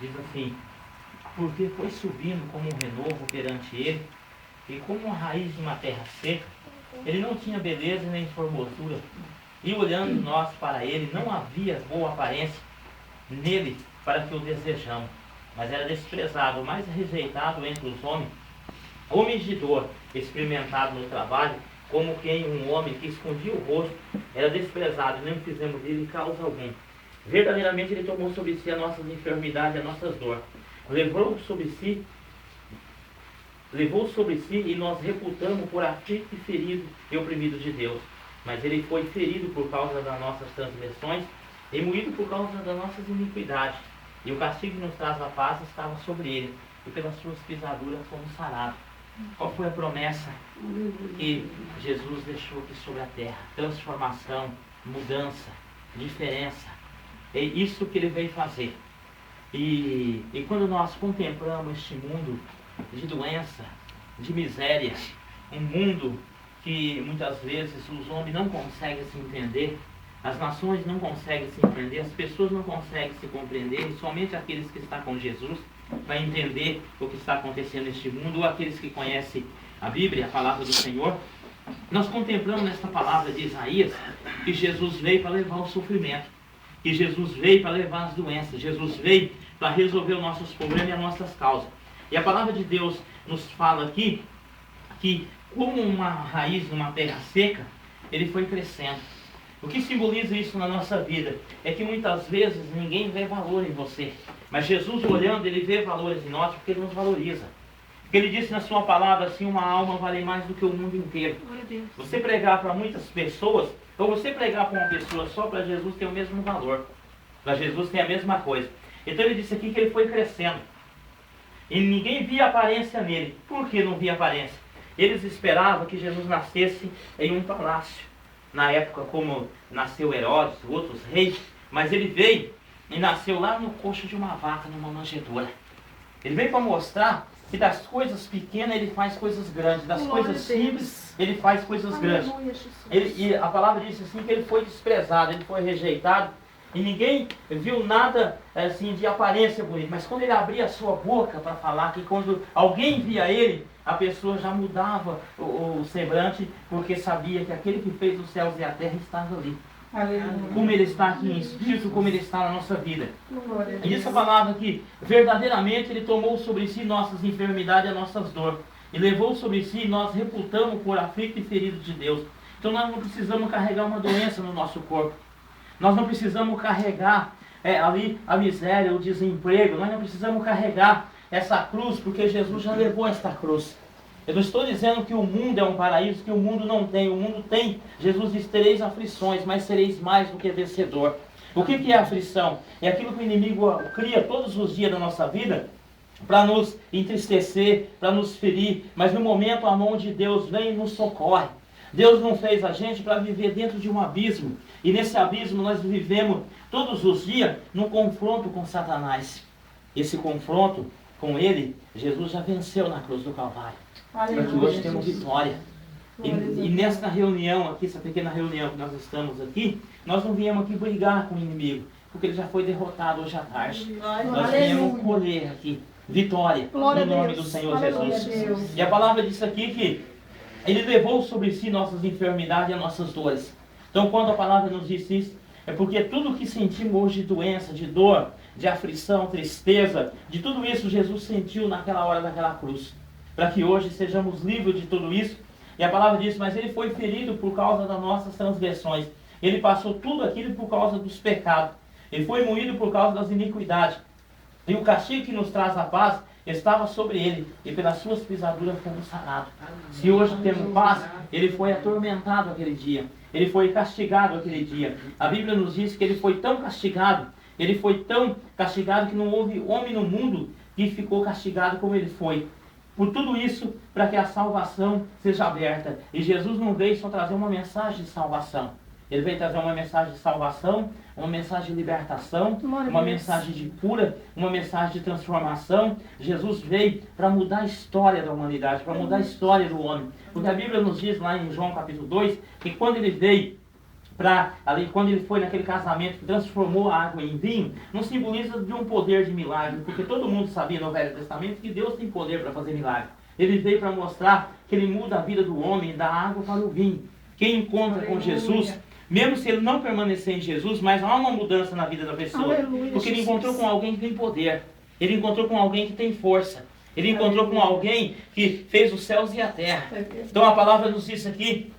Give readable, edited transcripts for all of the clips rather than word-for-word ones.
diz assim: porque foi subindo como um renovo perante ele, e como uma raiz de uma terra seca, ele não tinha beleza nem formosura, e olhando nós para ele, não havia boa aparência nele para que o desejamos, mas era desprezado, mais rejeitado entre os homens, homens de dor, experimentado no trabalho, como quem um homem que escondia o rosto, era desprezado, e não fizemos dele causa alguma. Verdadeiramente ele tomou sobre si as nossas enfermidades e as nossas dores, levou sobre si e nós reputamos por aflito e ferido e oprimido de Deus. Mas ele foi ferido por causa das nossas transgressões e moído por causa das nossas iniquidades. E o castigo que nos traz a paz estava sobre ele, e pelas suas pisaduras fomos sarados. Qual foi a promessa que Jesus deixou aqui sobre a terra? Transformação, mudança, diferença. É isso que ele veio fazer. E quando nós contemplamos este mundo de doença, de miséria, um mundo que muitas vezes os homens não conseguem se entender, as nações não conseguem se entender, as pessoas não conseguem se compreender, e somente aqueles que estão com Jesus vai entender o que está acontecendo neste mundo, ou aqueles que conhecem a Bíblia, a palavra do Senhor. Nós contemplamos nesta palavra de Isaías que Jesus veio para levar o sofrimento, que Jesus veio para levar as doenças, Jesus veio para resolver os nossos problemas e as nossas causas. E a palavra de Deus nos fala aqui que, como uma raiz numa terra seca, ele foi crescendo. O que simboliza isso na nossa vida é que muitas vezes ninguém vê valor em você, mas Jesus, olhando, ele vê valores em nós porque ele nos valoriza. Porque ele disse na sua palavra assim: uma alma vale mais do que o mundo inteiro. Você pregar para muitas pessoas, ou você pregar para uma pessoa só, para Jesus tem o mesmo valor. Para Jesus tem a mesma coisa. Então ele disse aqui que ele foi crescendo. E ninguém via aparência nele. Por que não via aparência? Eles esperavam que Jesus nascesse em um palácio. Na época, como nasceu Herodes, outros reis. Mas ele veio e nasceu lá no coxo de uma vaca, numa manjedoura. Ele veio para mostrar que das coisas pequenas ele faz coisas grandes. Das coisas simples ele faz coisas grandes. E a palavra diz assim que ele foi desprezado, ele foi rejeitado. E ninguém viu nada assim de aparência bonita. Mas quando ele abria a sua boca para falar, que quando alguém via ele, a pessoa já mudava o semblante, porque sabia que aquele que fez os céus e a terra estava ali. Aleluia. Como ele está aqui em espírito, como ele está na nossa vida. E essa palavra aqui, verdadeiramente ele tomou sobre si nossas enfermidades e as nossas dores. E levou sobre si e nós reputamos por aflito e ferido de Deus. Então nós não precisamos carregar uma doença no nosso corpo. Nós não precisamos carregar ali a miséria, o desemprego. Nós não precisamos carregar essa cruz, porque Jesus já levou esta cruz. Eu não estou dizendo que o mundo é um paraíso, que o mundo não tem. O mundo tem. Jesus diz: tereis aflições, mas sereis mais do que vencedor. O que é aflição? É aquilo que o inimigo cria todos os dias da nossa vida para nos entristecer, para nos ferir. Mas no momento a mão de Deus vem e nos socorre. Deus não fez a gente para viver dentro de um abismo. E nesse abismo nós vivemos todos os dias num confronto com Satanás. Esse confronto com ele, Jesus já venceu na cruz do Calvário. Para que hoje temos vitória. E nesta reunião aqui, essa pequena reunião que nós estamos aqui, nós não viemos aqui brigar com o inimigo, porque ele já foi derrotado hoje à tarde. Nós viemos colher aqui vitória no nome do Senhor Jesus. E a palavra diz aqui que ele levou sobre si nossas enfermidades e as nossas dores. Então, quando a palavra nos diz isso, é porque tudo que sentimos hoje de doença, de dor, de aflição, tristeza, de tudo isso Jesus sentiu naquela hora daquela cruz. Para que hoje sejamos livres de tudo isso. E a palavra diz: mas ele foi ferido por causa das nossas transgressões. Ele passou tudo aquilo por causa dos pecados. Ele foi moído por causa das iniquidades. E o castigo que nos traz a paz estava sobre ele, e pelas suas pisaduras fomos sarados. Se hoje temos paz, ele foi atormentado aquele dia. Ele foi castigado aquele dia. A Bíblia nos diz que ele foi tão castigado, que não houve homem no mundo que ficou castigado como ele foi. Por tudo isso, para que a salvação seja aberta. E Jesus não veio só trazer uma mensagem de salvação. Ele veio trazer uma mensagem de salvação, uma mensagem de libertação, uma mensagem de cura, uma mensagem de transformação. Jesus veio para mudar a história da humanidade, para mudar a história do homem. Porque a Bíblia nos diz lá em João capítulo 2, que quando ele veio ali, quando ele foi naquele casamento que transformou a água em vinho, não simboliza de um poder de milagre, porque todo mundo sabia no Velho Testamento que Deus tem poder para fazer milagre. Ele veio para mostrar que ele muda a vida do homem da água para o vinho. Quem encontra com Jesus, mesmo se ele não permanecer em Jesus, mas há uma mudança na vida da pessoa. Aleluia, porque ele Jesus. encontrou com alguém que tem poder. Ele encontrou com alguém que tem força. Ele encontrou com alguém que fez os céus e a terra. Então a palavra nos diz aqui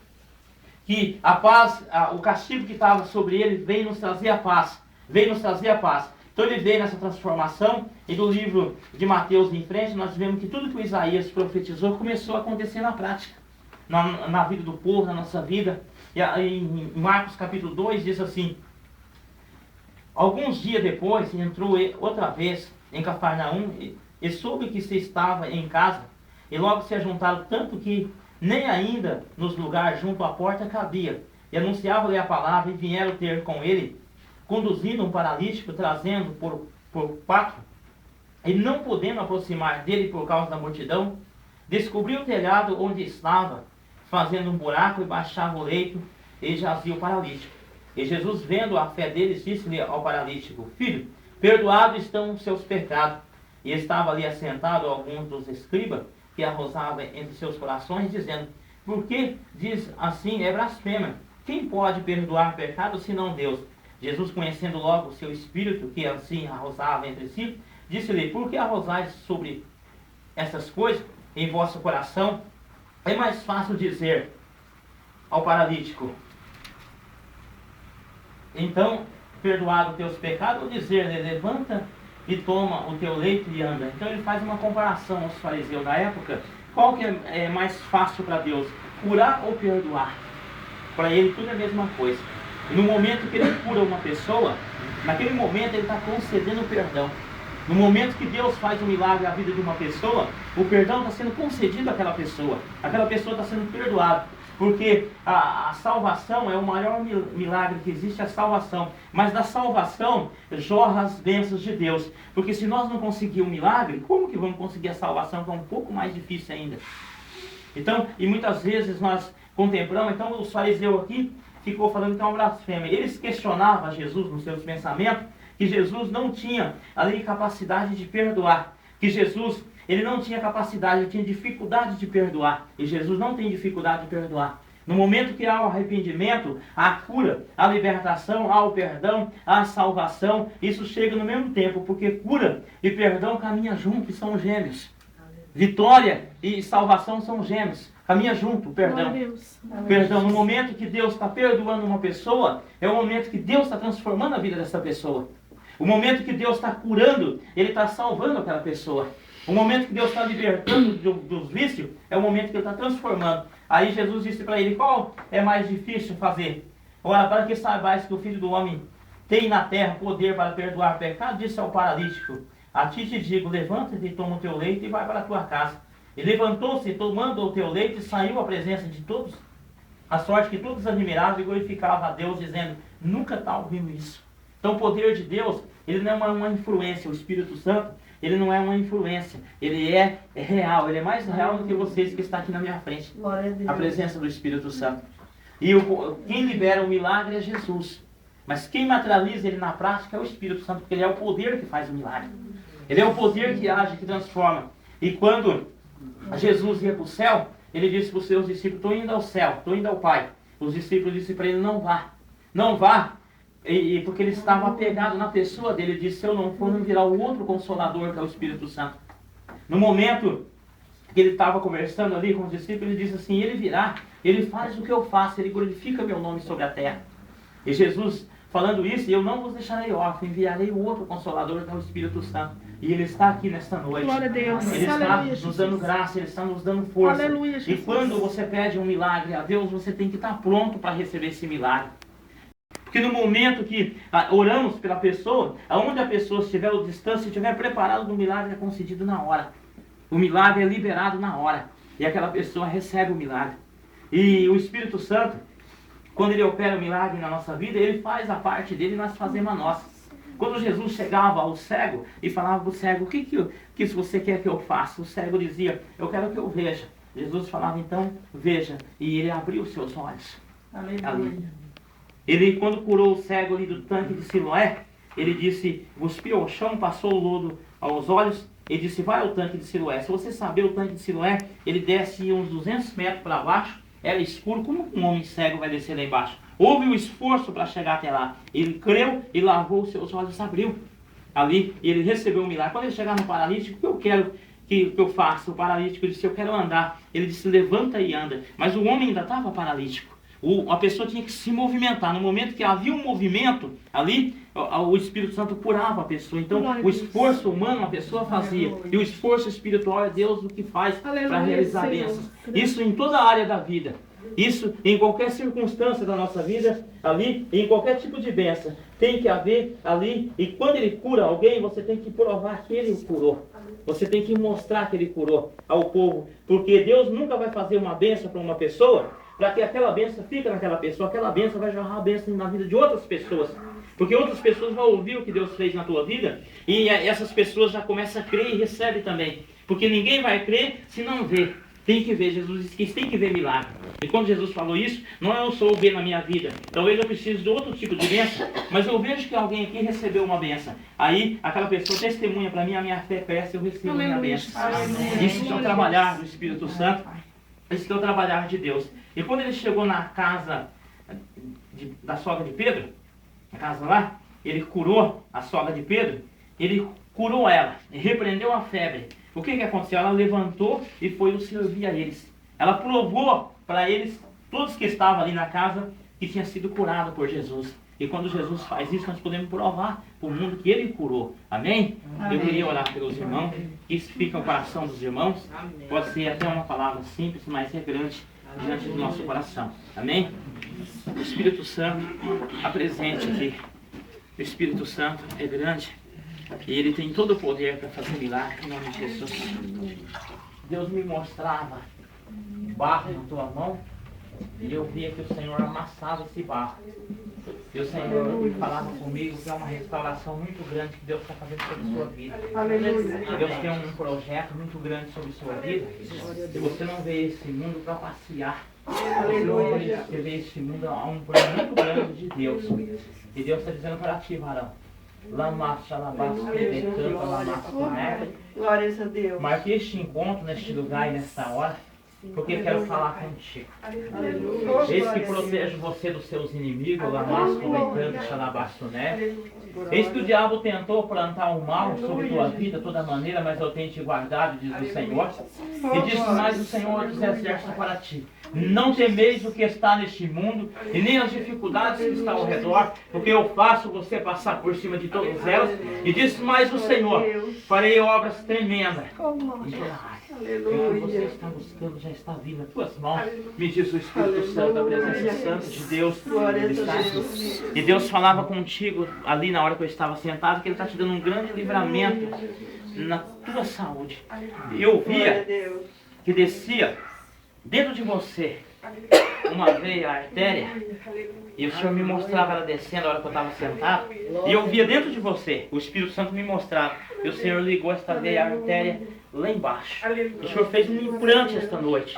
que a paz, o castigo que estava sobre ele veio nos trazer a paz. Veio nos trazer a paz. Então ele veio nessa transformação, e do livro de Mateus em frente, nós vemos que tudo que o Isaías profetizou começou a acontecer na prática. Na vida do povo, na nossa vida. E em Marcos capítulo 2 diz assim: alguns dias depois entrou outra vez em Cafarnaum e soube que se estava em casa, e logo se ajuntaram tanto que nem ainda nos lugares junto à porta cabia, e anunciava-lhe a palavra, e vieram ter com ele, conduzindo um paralítico, trazendo por quatro, e não podendo aproximar dele por causa da multidão, descobriu o telhado onde estava, fazendo um buraco, e baixava o leito, e jazia o paralítico. E Jesus, vendo a fé deles, disse-lhe ao paralítico: filho, perdoados estão os seus pecados. E estava ali assentado alguns dos escribas, que arrozavam entre seus corações, dizendo: por que diz assim? É blasfêmia. Quem pode perdoar pecados senão Deus? Jesus, conhecendo logo o seu espírito, que assim arrozava entre si, disse-lhe: por que arrozais sobre essas coisas em vosso coração? É mais fácil dizer ao paralítico: então, perdoado os teus pecados, ou dizer-lhe: levanta e toma o teu leito e anda. Então ele faz uma comparação aos fariseus da época. Qual que é mais fácil para Deus? Curar ou perdoar? Para ele tudo é a mesma coisa. E no momento que ele cura uma pessoa, naquele momento ele está concedendo perdão. No momento que Deus faz um milagre na vida de uma pessoa, o perdão está sendo concedido àquela pessoa. Aquela pessoa está sendo perdoada. Porque a salvação é o maior milagre que existe, a salvação. Mas da salvação jorra as bênçãos de Deus. Porque se nós não conseguirmos um milagre, como que vamos conseguir a salvação, que é um pouco mais difícil ainda? Então, e muitas vezes nós contemplamos, então os fariseus aqui ficou falando que é uma blasfêmia. Eles questionavam Jesus nos seus pensamentos, que Jesus não tinha ali capacidade de perdoar. Que Jesus, ele não tinha capacidade, ele tinha dificuldade de perdoar. E Jesus não tem dificuldade de perdoar. No momento que há o arrependimento, há a cura, a libertação, há o perdão, há a salvação. Isso chega no mesmo tempo, porque cura e perdão caminham juntos e são gêmeos. Vitória e salvação são gêmeos. Caminha junto, perdão. Perdão, no momento que Deus está perdoando uma pessoa, é o momento que Deus está transformando a vida dessa pessoa. O momento que Deus está curando, Ele está salvando aquela pessoa. O momento que Deus está libertando dos vícios, é o momento que Ele está transformando. Aí Jesus disse para ele: qual é mais difícil fazer? Ora, para que saibais que o Filho do Homem tem na terra poder para perdoar pecado, disse ao paralítico: a ti te digo, levanta-te e toma o teu leito e vai para a tua casa. E levantou-se, tomando o teu leito, e saiu à presença de todos, a sorte que todos admiravam e glorificavam a Deus, dizendo: nunca tal vimos isso. Então o poder de Deus, ele não é uma influência. O Espírito Santo, ele não é uma influência. Ele é real, ele é mais real do que vocês que estão aqui na minha frente. A presença do Espírito Santo. E quem libera o milagre é Jesus. Mas quem materializa ele na prática é o Espírito Santo, porque ele é o poder que faz o milagre. Ele é o poder que age, que transforma. E quando Jesus ia para o céu, ele disse para os seus discípulos: estou indo ao céu, estou indo ao Pai. Os discípulos disseram para ele: não vá, não vá. E porque ele estava apegado na pessoa dele. Ele disse: se eu não for, não virá o outro Consolador, que é o Espírito Santo. No momento que ele estava conversando ali com os discípulos, ele disse assim: ele virá, ele faz o que eu faço, ele glorifica meu nome sobre a terra. E Jesus falando isso: eu não vos deixarei órfão, enviarei o outro Consolador, que é o Espírito Santo. E ele está aqui nesta noite. Glória a Deus. Ele está nos dando graça, ele está nos dando força. Aleluia, e Jesus. quando você pede um milagre a Deus, você tem que estar pronto para receber esse milagre. Porque no momento que oramos pela pessoa, aonde a pessoa estiver, ou distância, estiver preparado, o milagre é concedido na hora. O milagre é liberado na hora. E aquela pessoa recebe o milagre. E o Espírito Santo, quando ele opera o milagre na nossa vida, ele faz a parte dele e nós fazemos a nossa. Quando Jesus chegava ao cego e falava para o cego: o que você quer que eu faça? O cego dizia: eu quero que eu veja. Jesus falava: então veja. E ele abriu os seus olhos. Aleluia. Ali. Ele, quando curou o cego ali do tanque de Siloé, ele disse, cuspiu ao chão, passou o lodo aos olhos, ele disse, vai ao tanque de Siloé. Se você saber, o tanque de Siloé, ele desce uns 200 metros para baixo, era escuro, como um homem cego vai descer lá embaixo? Houve um esforço para chegar até lá. Ele creu e lavou os seus olhos, abriu. Ali, ele recebeu um milagre. Quando ele chegar no paralítico, o que eu quero que eu faça? O paralítico disse, eu quero andar. Ele disse, levanta e anda. Mas o homem ainda estava paralítico. A pessoa tinha que se movimentar. No momento que havia um movimento ali, o Espírito Santo curava a pessoa. Então, o esforço humano a pessoa fazia. E o esforço espiritual é Deus o que faz para realizar bênçãos. Isso em toda a área da vida. Isso em qualquer circunstância da nossa vida, ali, em qualquer tipo de bênção. Tem que haver ali. E quando ele cura alguém, você tem que provar que ele o curou. Você tem que mostrar que ele curou ao povo. Porque Deus nunca vai fazer uma bênção para uma pessoa para que aquela bênção fique naquela pessoa. Aquela bênção vai jorrar a bênção na vida de outras pessoas. Porque outras pessoas vão ouvir o que Deus fez na tua vida. E essas pessoas já começam a crer e recebem também. Porque ninguém vai crer se não vê. Tem que ver, Jesus disse que tem que ver milagre. E quando Jesus falou isso, não eu sou o bem na minha vida. Talvez eu precise de outro tipo de bênção, mas eu vejo que alguém aqui recebeu uma bênção. Aí aquela pessoa testemunha para mim, a minha fé cresce, eu recebo a minha bênção. Isso que é o trabalhar do Espírito Santo, isso que é o trabalhar de Deus. E quando ele chegou na casa da sogra de Pedro, na casa lá, ele curou a sogra de Pedro, ele curou ela, repreendeu a febre. O que aconteceu? Ela levantou e foi servir a eles. Ela provou para eles, todos que estavam ali na casa, que tinha sido curado por Jesus. E quando Jesus faz isso, nós podemos provar para o mundo que Ele curou. Amém? Amém. Eu queria orar pelos irmãos. Isso fica no coração dos irmãos. Amém. Pode ser até uma palavra simples, mas é grande diante do nosso coração. Amém? O Espírito Santo apresente aqui. O Espírito Santo é grande. E Ele tem todo o poder para fazer milagre em nome de Jesus. Deus me mostrava barro na tua mão e eu via que o Senhor amassava esse barro. E o Senhor falava comigo que é uma restauração muito grande que Deus está fazendo sobre a sua vida. Deus tem um projeto muito grande sobre a sua vida. E você não vê esse mundo para passear. Você vê esse mundo a um plano muito grande de Deus. E Deus está dizendo para ti, varão. Glórias a Deus. Marque este encontro neste lugar e nesta hora, porque eu quero falar contigo. Eis que protejo você dos seus inimigos, eis que o diabo tentou plantar o mal sobre tua vida, toda maneira, mas eu tenho te guardado, diz o Senhor. E diz mais o Senhor dos exércitos para ti. Não temeis o que está neste mundo, e nem as dificuldades que estão ao redor, porque eu faço você passar por cima de todas elas. E diz mais o Senhor, farei obras tremendas. Aleluia. Você está buscando, já está vindo nas tuas mãos. Me diz o Espírito Santo, a presença santa de Deus está aqui. E Deus falava contigo ali na hora que eu estava sentado, que Ele está te dando um grande livramento na tua saúde. E eu via que descia dentro de você uma veia, a artéria, e o Senhor me mostrava ela descendo na hora que eu estava sentado, e eu via dentro de você, o Espírito Santo me mostrava, e o Senhor ligou esta veia, a artéria, lá embaixo. O Senhor fez um implante esta noite.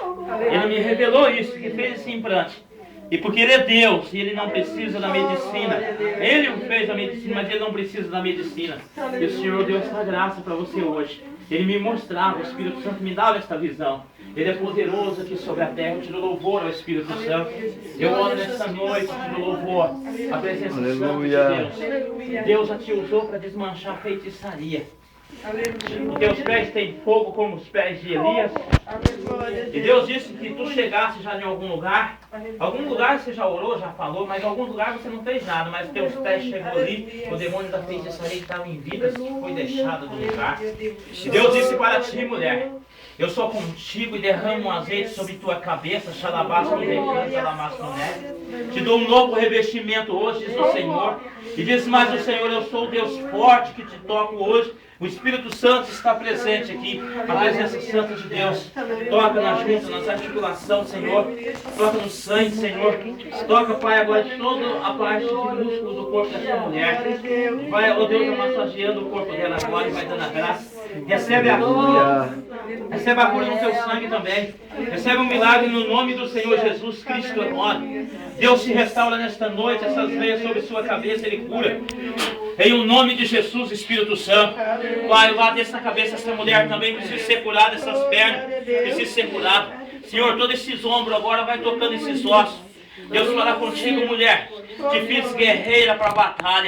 Ele me revelou isso, que fez esse implante. E porque Ele é Deus, e Ele não precisa da medicina. Ele fez a medicina, mas Ele não precisa da medicina. E o Senhor deu essa graça para você hoje. Ele me mostrava, o Espírito Santo me dava esta visão. Ele é poderoso aqui sobre a terra. Eu te dou louvor ao Espírito Santo. Eu oro nesta noite, te dou louvor. A presença santa de Deus. Deus já te usou para desmanchar a feitiçaria. Os teus pés têm fogo como os pés de Elias. E Deus disse que tu chegasse já em algum lugar você já orou, já falou, mas em algum lugar você não fez nada, mas teus pés chegou ali, o demônio da feitiçaria estava em vida, foi deixado do lugar. E Deus disse para ti, mulher, eu sou contigo e derramo um azeite sobre tua cabeça, te dou um novo revestimento hoje, diz o Senhor. E diz mais o Senhor, eu sou o Deus forte que te toco hoje. O Espírito Santo está presente aqui, a presença santa de Deus. Toca na junta, nas articulações, Senhor. Toca no sangue, Senhor. Toca, Pai, agora de toda a parte de músculo do corpo dessa mulher. Vai, ó Deus, massageando o corpo dela agora e vai dando a graça. Recebe a cura. Recebe a cura no teu sangue também. Recebe um milagre no nome do Senhor Jesus Cristo agora. Deus te restaura nesta noite, essas veias sobre sua cabeça, Ele cura. Em o nome de Jesus, Espírito Santo. Pai, lá dessa cabeça, essa mulher também precisa ser curada, essas pernas precisam ser curadas. Senhor, todos esses ombros agora vai tocando esses ossos. Deus fala contigo, mulher. Te fiz guerreira para a batalha.